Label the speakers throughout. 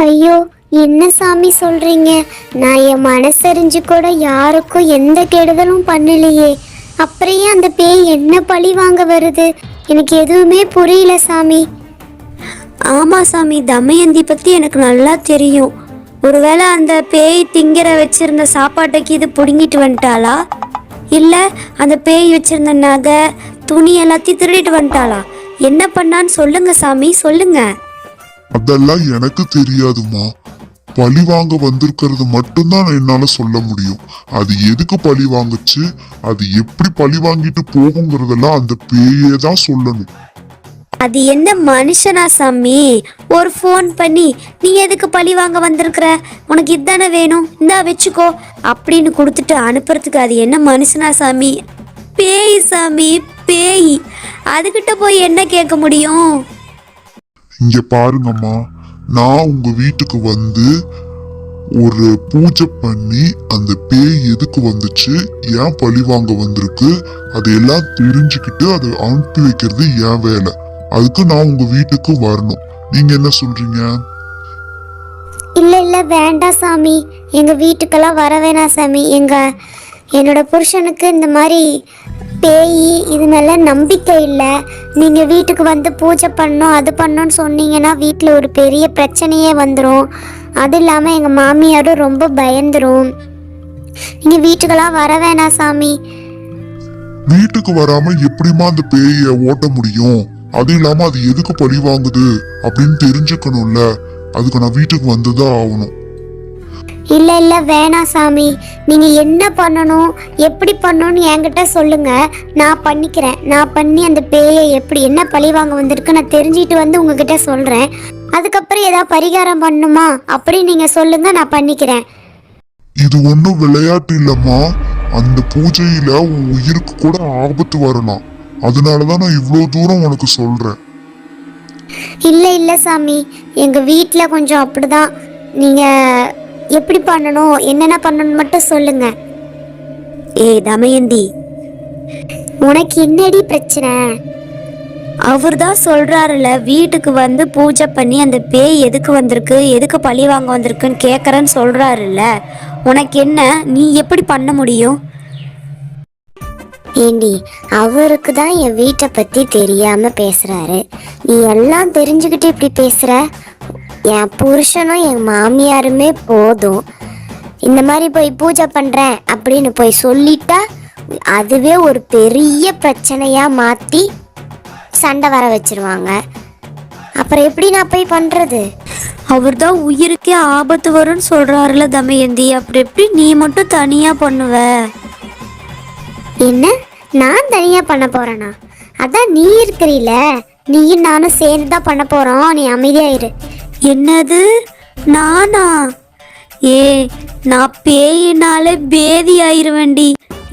Speaker 1: ஐயோ, என்ன சாமி சொல்றீங்க? நான் என் மனசறிஞ்சு கூட யாருக்கும் எந்த கெடுதலும் பண்ணலையே. அப்புறம் ஏன் அந்த பேய் என்ன பழி வாங்க வருது? எனக்கு எதுவுமே புரியல சாமி.
Speaker 2: ஆமா சாமி, தமயந்தி பத்தி எனக்கு நல்லா தெரியும். ஒருவேளை அந்த பேய் திங்கிற வச்சிருந்த சாப்பாட்டுக்கு இது புடுங்கிட்டு வந்துட்டாளா, இல்ல அந்த பேய் வச்சிருந்த நகை துணி எல்லாத்தையும் திருடிட்டு வந்துட்டாளா? என்ன பண்ணான்னு சொல்லுங்க சாமி, சொல்லுங்க.
Speaker 3: அதெல்லாம் எனக்கு தெரியாதுமா. பழி வாங்க வந்திருக்கிறது மட்டும்தான் என்னால சொல்ல முடியும். அது எதுக்கு பழி வாங்குச்சு, அது எப்படி பழி வாங்கிட்டு போகுங்கிறதெல்லாம் அந்த பேயே தான் சொல்லணும்.
Speaker 2: அது என்ன மனுஷனா சாமி? ஒரு ஃபோன் பண்ணி நீ எதுக்கு பழி வாங்க வந்திருக்கிற, உனக்கு இதுதானே வேணும், இந்தா வச்சுக்கோ அப்படின்னு கொடுத்துட்டு அனுப்புறதுக்கு அது என்ன மனுஷனா சாமி? பேய் சாமி, பேய். அதுகிட்ட போய் என்ன கேட்க முடியும்?
Speaker 3: இங்க பாருங்கம்மா, நான் உங்க வீட்டுக்கு வந்து ஒரு பூஜை பண்ணி அந்த பேய் எதுக்கு வந்துச்சு, ஏன் பழி வாங்க வந்திருக்கு, அதையெல்லாம் தெரிஞ்சுக்கிட்டு அதை அனுப்பி வைக்கிறது என் வேலை. அதுக்கு நான் உங்க வீட்டுக்கு வரணும். நீங்க என்ன சொல்றீங்க?
Speaker 1: இல்ல இல்ல, வேண்டாம் சாமி. எங்க வீட்டுக்கெல்லாம் வர வேணாம் சாமி. என்னோட புருஷனுக்கு இந்த மாதிரி பேய் இது மேல நம்பிக்கை இல்லை. நீங்க வீட்டுக்கு வந்து பூஜை பண்ணணும் அது பண்ணணும்னு சொன்னீங்கன்னா வீட்டில் ஒரு பெரிய பிரச்சனையே வந்துடும். அது இல்லாமல் எங்கள் மாமியாரும் ரொம்ப பயந்துரும். நீங்க வீட்டுக்கெல்லாம் வர வேணாம் சாமி.
Speaker 3: வீட்டுக்கு வராம எப்படிமா அந்த பேய ஓட்ட முடியும்? அது இல்லாம அது எதுக்கு பழி வாங்குது அப்படின்னு தெரிஞ்சுக்கணும்ல. அதுக்கு நான் வீட்டுக்கு வந்துதான் ஆகணும்.
Speaker 1: இல்ல இல்ல, வேணாம் சாமி. நீங்க என்ன பண்ணணும் எப்படி பண்ணணும்னு என்கிட்ட சொல்லுங்க, நான் பண்ணிக்கிறேன். நான் பண்ணி அந்த பேயை எப்படி என்ன பழி வாங்க வந்திருக்கு நான் தெரிஞ்சிட்டு வந்து உங்ககிட்ட சொல்றேன். அதுக்கப்புறம் ஏதாவது பரிகாரம் பண்ணுமா அப்படி நீங்க சொல்லுங்க, நான் பண்ணிக்கிறேன்.
Speaker 3: இது ஒன்றும் விளையாட்டு இல்லம்மா. அந்த பூஜையில உன் உயிருக்கு கூட ஆபத்து வரலாம். அதனாலதான் நான் இவ்வளவு தூரம் உனக்கு சொல்றேன்.
Speaker 1: இல்ல இல்ல சாமி, எங்க வீட்டுல கொஞ்சம் அப்படிதான். நீங்க எப்படி பண்ணணும் என்னென்ன பண்ணணும் மட்டும் சொல்லுங்க.
Speaker 2: ஏய் தமயந்தி,
Speaker 1: உனக்கு என்னடி பிரச்சனை?
Speaker 2: அவர் தான் சொல்றாருல, வீட்டுக்கு வந்து பூஜை பண்ணி அந்த பேய் எதுக்கு வந்திருக்கு எதுக்கு பழி வாங்க வந்திருக்குன்னு கேட்கறேன்னு சொல்றாருல்ல. உனக்கு என்ன, நீ எப்படி பண்ண முடியும்?
Speaker 1: ஏண்டி, அவருக்கு தான் என் வீட்டை பத்தி தெரியாம பேசுறாரு. நீ எல்லாம் தெரிஞ்சுக்கிட்டு இப்படி பேசுற? என் புருஷனும் என் மாமியாருமே போதும். இந்த மாதிரி போய் பூஜை பண்றேன் அப்படின்னு போய் சொல்லிட்டா அதுவே ஒரு பெரிய பிரச்சனையா மாத்தி சண்டை வர வச்சிருவாங்க. அப்புறம் எப்படி நான் போய் பண்றது?
Speaker 2: அவர் தான் உயிருக்கே ஆபத்து வரும்னு சொல்றாருல தமயந்தி, அப்படி எப்படி நீ மட்டும் தனியா பண்ணுவ?
Speaker 1: என்ன, நான் தனியா பண்ண போறேனா? அதான் நீ இருக்கிறீல, நீயும் நானும் சேர்ந்து தான் பண்ண போறோம். நீ அமைதியாயிரு.
Speaker 2: என்னது, நானா? ஏ, நான் பேயினாலே பேதி ஆயிருவேண்டி.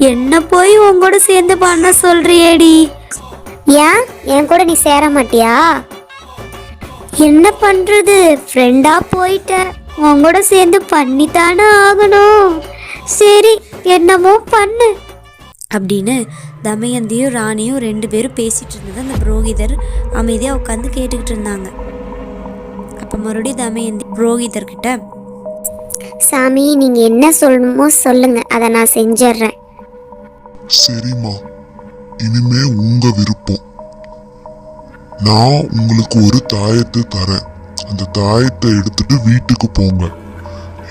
Speaker 2: என்ன போய் உங்களோட சேர்ந்து பண்ண சொல்றியேடி?
Speaker 1: ஏன் என் கூட நீ சேர மாட்டியா?
Speaker 2: என்ன பண்றது, ஃப்ரெண்டா போயிட்ட, உங்களோட சேர்ந்து பண்ணித்தானே ஆகணும். சரி, என்னமோ பண்ணு அப்படின்னு தமயந்தியும் ராணியும் 2 பேரும் பேசிட்டு இருந்தது அந்த புரோகிதர் அமைதியாக உட்காந்து கேட்டுக்கிட்டு இருந்தாங்க. அப்போ மறுபடியும் தமயந்தி புரோகிதர்கிட்ட,
Speaker 1: சாமி நீங்க என்ன சொல்லணுமோ சொல்லுங்க, அதை நான் செஞ்சிடுறேன்.
Speaker 3: சரிம்மா, இனிமே உங்க விருப்பம். நான் உங்களுக்கு ஒரு தாயத்தை தரேன். அந்த தாயத்தை எடுத்துட்டு வீட்டுக்கு போங்க.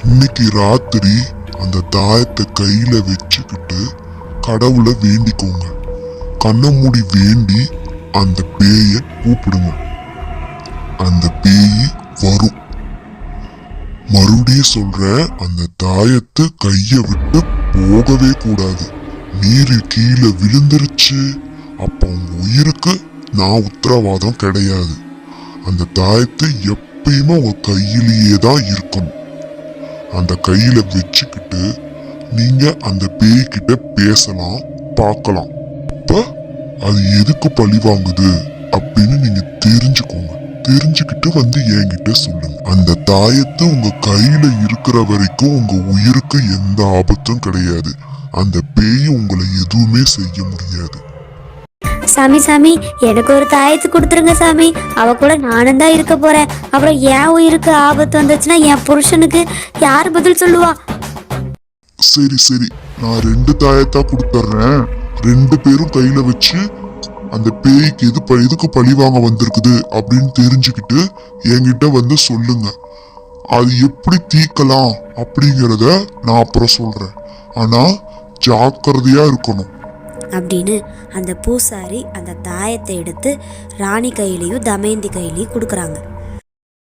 Speaker 3: இன்னைக்கு ராத்திரி அந்த தாயத்தை கையில வச்சுக்கிட்டு கடவுளை வேண்டிக்கோங்க. கண்ணை மூடி வேண்டி அந்த பேய கூப்பிடுங்க. அந்த பேய் வரும். மறுபடியும் சொல்ற, அந்த தாயத்தை கைய விட்டு போகவே கூடாது. நீர் கீழே விழுந்துருச்சு, அப்ப உங்க உயிருக்கு நான் உத்தரவாதம் கிடையாது. அந்த தாயத்தை எப்பயுமே உங்க கையிலேயே தான் இருக்கணும். அந்த கையில வச்சுக்கிட்டு நீங்க அந்த பேய்கிட்ட பேசலாம், பார்க்கலாம். அப்ப அது எதுக்கு பழி வாங்குது அப்படின்னு நீங்க தெரிஞ்சுக்கோங்க. தெரிஞ்சுக்கிட்டு வந்து என்கிட்ட சொல்லுங்க. அந்த தாயத்தை உங்க கையில இருக்கிற வரைக்கும் உங்க உயிருக்கு எந்த ஆபத்தும் கிடையாது. அந்த பேய் உங்களை எதுவுமே செய்ய முடியாது.
Speaker 2: சாமி சாமி எனக்கு ஒரு தாயத்து கொடுத்துருங்க சாமி, அவ கூட நானும் தான் இருக்க போறேன். அப்புறம் என் உயிருக்கு ஆபத்து வந்துச்சுன்னா என் புருஷனுக்கு யார் பதில் சொல்லுவா?
Speaker 3: சரி சரி, நான் 2 தாயத்தா கொடுத்துட்றேன். 2 பேரும் கையில வச்சு அந்த பேய்க்கு எதுக்கு பழி வாங்க வந்திருக்குது அப்படின்னு தெரிஞ்சுக்கிட்டு என்கிட்ட வந்து சொல்லுங்க. அது எப்படி தீக்கலாம் அப்படிங்கிறத நான் அப்புறம் சொல்றேன். ஆனா ஜாக்கிரதையா இருக்கணும்
Speaker 2: அப்படின்னு அந்த பூசாரி அந்த தாயத்தை எடுத்து ராணி கையிலையும் தமயந்தி கையிலையும் கொடுக்குறாங்க.